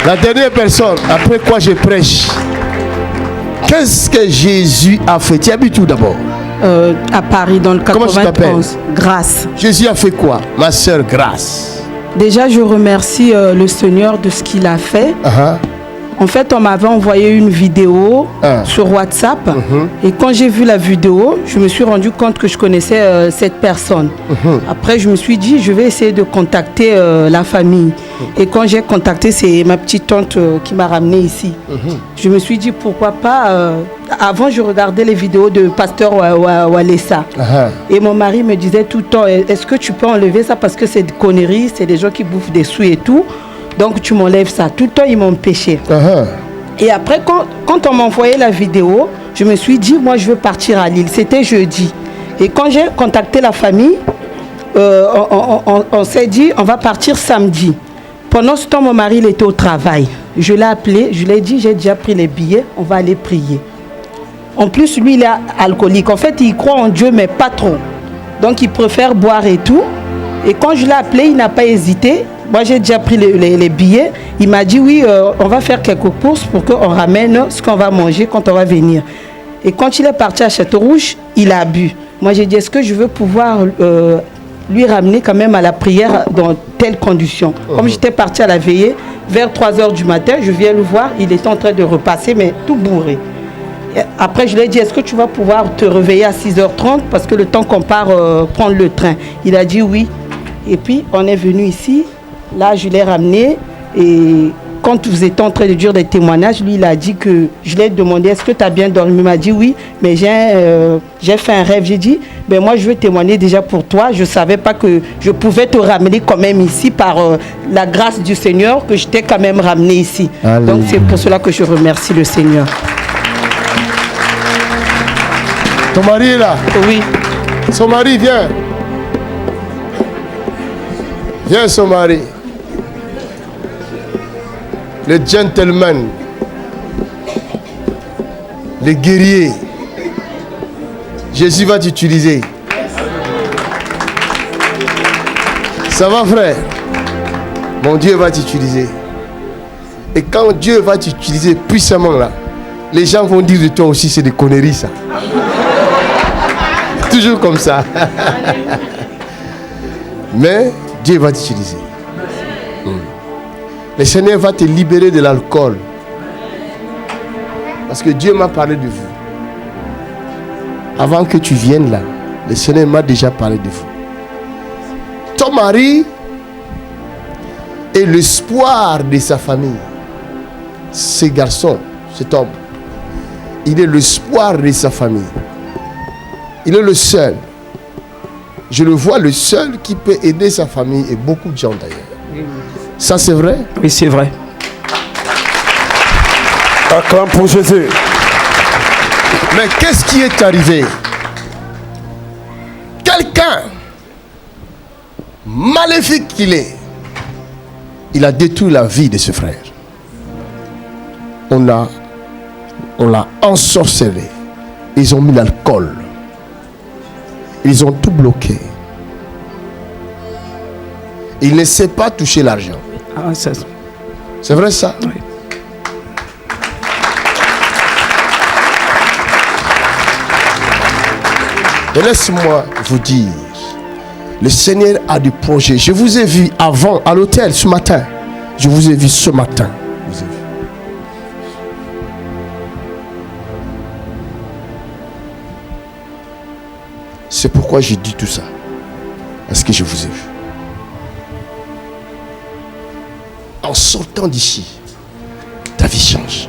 La dernière personne, après quoi je prêche. Qu'est-ce que Jésus a fait? Tu habites où d'abord? À Paris, dans le 91. Grâce. Jésus a fait quoi, ma sœur Grâce? Déjà, je remercie le Seigneur de ce qu'il a fait. En fait, on m'avait envoyé une vidéo sur WhatsApp. Et quand j'ai vu la vidéo, je me suis rendu compte que je connaissais cette personne. Après, je me suis dit, je vais essayer de contacter la famille. Et quand j'ai contacté, c'est ma petite tante qui m'a ramené ici. Je me suis dit, pourquoi pas... avant, je regardais les vidéos de Pasteur Walesa. Et mon mari me disait tout le temps, est-ce que tu peux enlever ça parce que c'est des conneries, c'est des gens qui bouffent des sous et tout. Donc tu m'enlèves ça. Tout le temps, ils m'empêchaient. Et après, quand on m'a envoyé la vidéo, je me suis dit, moi, je veux partir à Lille. C'était jeudi. Et quand j'ai contacté la famille, on s'est dit, on va partir samedi. Pendant ce temps, mon mari, il était au travail. Je l'ai appelé, je lui ai dit, j'ai déjà pris les billets, on va aller prier. En plus, lui, il est alcoolique. En fait, il croit en Dieu, mais pas trop. Donc, il préfère boire et tout. Et quand je l'ai appelé, il n'a pas hésité. Moi, j'ai déjà pris les billets. Il m'a dit, oui, on va faire quelques courses pour qu'on ramène ce qu'on va manger quand on va venir. Et quand il est parti à Château-Rouge, il a bu. Moi, j'ai dit, est-ce que je veux pouvoir lui ramener quand même à la prière dans telles conditions? Comme j'étais parti à la veillée, vers 3h du matin, je viens le voir. Il était en train de repasser, mais tout bourré. Et après, je lui ai dit, est-ce que tu vas pouvoir te réveiller à 6h30 parce que le temps qu'on part prendre le train? Il a dit oui. Et puis, on est venu ici. Là, je l'ai ramené et quand vous étiez en train de dire des témoignages, lui, il a dit que je lui ai demandé, est-ce que tu as bien dormi? Il m'a dit oui, mais j'ai fait un rêve. J'ai dit, ben moi, je veux témoigner déjà pour toi. Je ne savais pas que je pouvais te ramener quand même ici par la grâce du Seigneur, que je t'ai quand même ramené ici. Allez. Donc, c'est pour cela que je remercie le Seigneur. Ton mari est là? Oui. Son mari, viens. Viens, son mari. Le gentleman, le guerrier. Jésus va t'utiliser. Ça va, frère? Mon Dieu va t'utiliser. Et quand Dieu va t'utiliser puissamment là, les gens vont dire de toi aussi, c'est des conneries ça. Toujours comme ça. Mais Dieu va t'utiliser. Le Seigneur va te libérer de l'alcool. Parce que Dieu m'a parlé de vous. Avant que tu viennes là, le Seigneur m'a déjà parlé de vous. Ton mari est l'espoir de sa famille. Ce garçon, cet homme, il est l'espoir de sa famille. Il est le seul. Je le vois, le seul qui peut aider sa famille et beaucoup de gens d'ailleurs. Ça, c'est vrai? Oui, c'est vrai. Acclame pour Jésus. Mais qu'est-ce qui est arrivé? Quelqu'un, maléfique qu'il est, il a détruit la vie de ce frère. On l'a ensorcelé. Ils ont mis l'alcool. Ils ont tout bloqué. Il ne sait pas toucher l'argent. Ah, c'est vrai ça? Oui. Et laisse-moi vous dire, le Seigneur a des projets. Je vous ai vu avant à l'hôtel ce matin. Je vous ai vu ce matin. Je vous ai vu. C'est pourquoi j'ai dit tout ça. Parce que je vous ai vu. En sortant d'ici, ta vie change.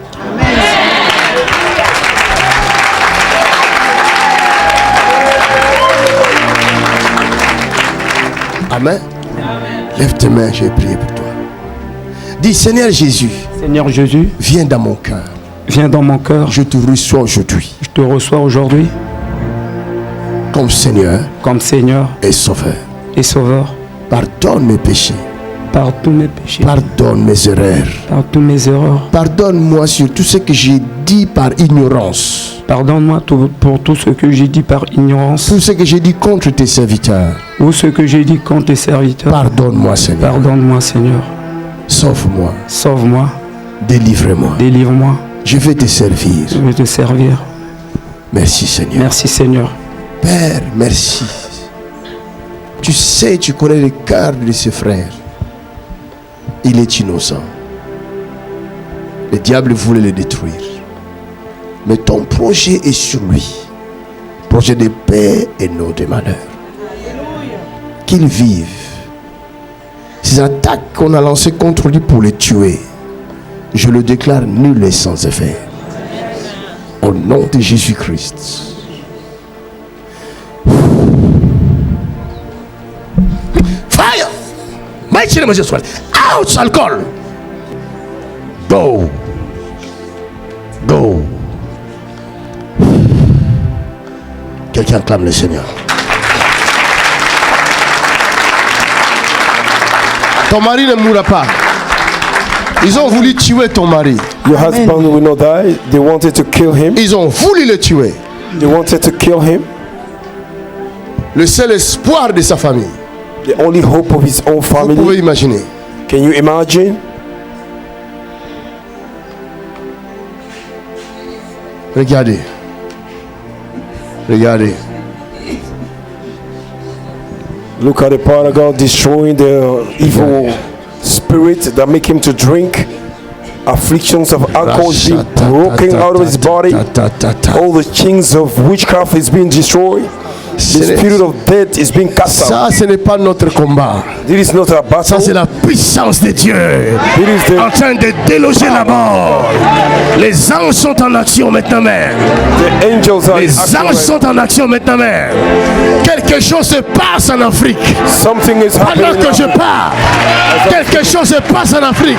Amen. Lève tes mains, je vais prier pour toi. Dis, Seigneur Jésus. Seigneur Jésus. Viens dans mon cœur. Viens dans mon cœur. Je te reçois aujourd'hui. Je te reçois aujourd'hui. Comme Seigneur. Comme Seigneur. Et Sauveur. Et Sauveur. Pardonne mes péchés. Pardonne mes péchés. Pardonne mes erreurs. Pardonne mes erreurs. Pardonne-moi sur tout ce que j'ai dit par ignorance. Pardonne-moi pour tout ce que j'ai dit par ignorance. Tout ce que j'ai dit contre tes serviteurs. Ou ce que j'ai dit contre tes serviteurs. Pardonne-moi, Seigneur. Pardonne-moi, Seigneur. Sauve-moi. Sauve-moi. Délivre-moi. Délivre-moi. Je vais te servir. Je vais te servir. Merci Seigneur. Merci Seigneur. Père, merci. Tu sais, tu connais le cœur de ce frère. Il est innocent. Le diable voulait le détruire. Mais ton projet est sur lui. Projet de paix et non de malheur. Qu'il vive. Ces attaques qu'on a lancées contre lui pour le tuer, je le déclare nul et sans effet. Au nom de Jésus-Christ. Fire! Mighty name of Jesus Christ. Out, alcohol! Go! Go! Quelqu'un clame le Seigneur. Ton mari ne mourra pas. Ils ont voulu tuer ton mari. Your husband will not die. They wanted to kill him. Ils ont voulu le tuer. They wanted to kill him. Le seul espoir de sa famille. The only hope of his own Vous pouvez family. imaginer. Can you imagine? Regardez. Regardez. Look at the prodigal destroying the evil spirit that make him to drink. Afflictions of alcohol is being broken out of his body. All the chains of witchcraft is being destroyed. The spirit of death is being cast out. Ça, ce n'est pas notre combat. This is not a Ça, c'est battle. la puissance de Dieu It is en the, train de déloger la mort. Les anges sont en action maintenant même. the angels are Les acting anges right. sont en action maintenant même. Quelque chose se passe en Afrique. Something is Pendant happening. que je parle, quelque chose se passe en Afrique.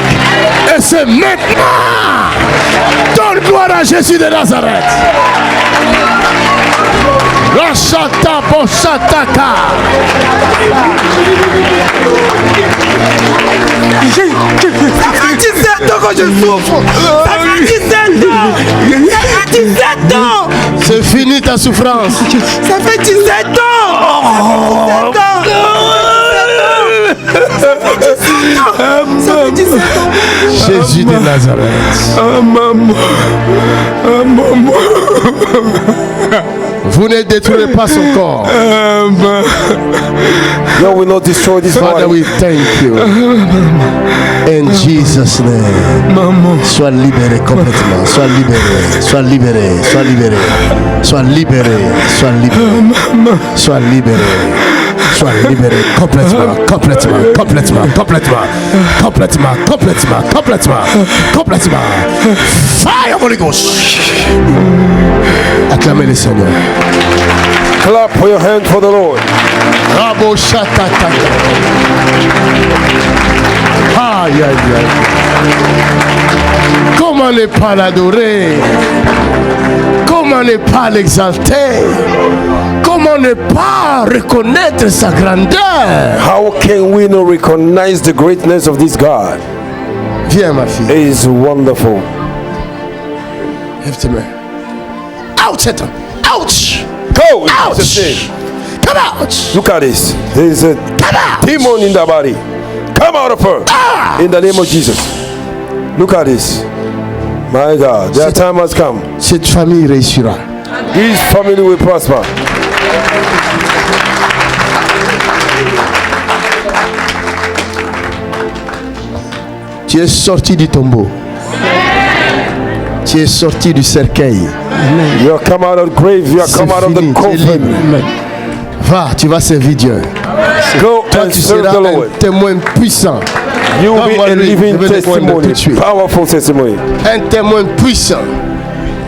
Et c'est maintenant. Donne gloire à Jésus de Nazareth. Rachata Boshataka. Ça fait 17 ans que je souffre. Ça fait 17 ans. Ça fait 17 ans. C'est fini ta souffrance. Ça fait 17 ans. Ça fait 17 ans. Jésus de Nazareth. Vous ne détruirez pas son corps. God will not destroy this Father, body. we thank you. In Jesus' name. Sois libéré complètement. Sois libéré. Sois libéré. Sois libéré. Sois libéré. Sois libéré. Sois libéré. Sois libéré complètement, complètement, complètement, complètement, complètement, complètement, complètement, complètement. Fire Holy Ghost. Acclamez le Seigneur. Clap for your hand for the Lord. Rabo Shatata. Aïe, aïe, aïe. Comment ne pas l'adorer? Comment ne pas l'exalter? Comment ne pas reconnaître sa grandeur? How can we not recognize the greatness of this God? Viens ma fille. It is wonderful. Lève tes mains. Out, Satan. Ouch. Go! in Ouch. Jesus' name. Come out. Look at this. There is a Come out. demon in the body. Come out of her. In the name of Jesus. Look at this. My God, their time has come. Cette famille réussira. His family will prosper. Tu es sorti du tombeau. Tu es sorti du cercueil. You have come out of the grave. You have C'est come out of fini, the tu es libre. coffin. Va, tu vas servir Dieu. Go Toi, and tu serve seras the un Lord. témoin puissant. You will be Donne-moi a lui, living je vais te prendre tout de testimony. suite. Powerful testimony. Un témoin puissant.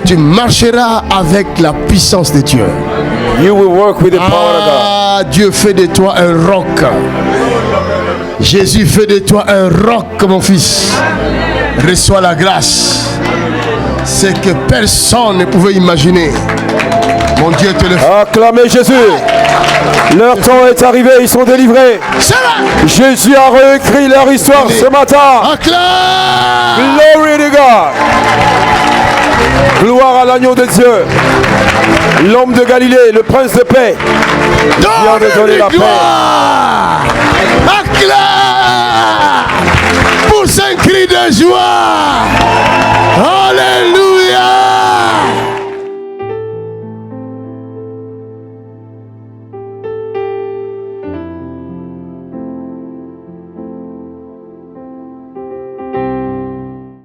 Tu marcheras avec la puissance de Dieu. You will work with the power of God. Ah, Dieu fait de toi un roc. Jésus fait de toi un roc, mon fils. Reçois la grâce. C'est que personne ne pouvait imaginer. Mon Dieu te le fait. Acclamez Jésus. Leur temps est arrivé, ils sont délivrés. C'est là. Jésus a réécrit leur histoire ce matin. Acclame. Glory to God. Gloire à l'agneau de Dieu. L'homme de Galilée, le prince de paix. Viens de donner la paix. Acclame. Pousse un cri de joie.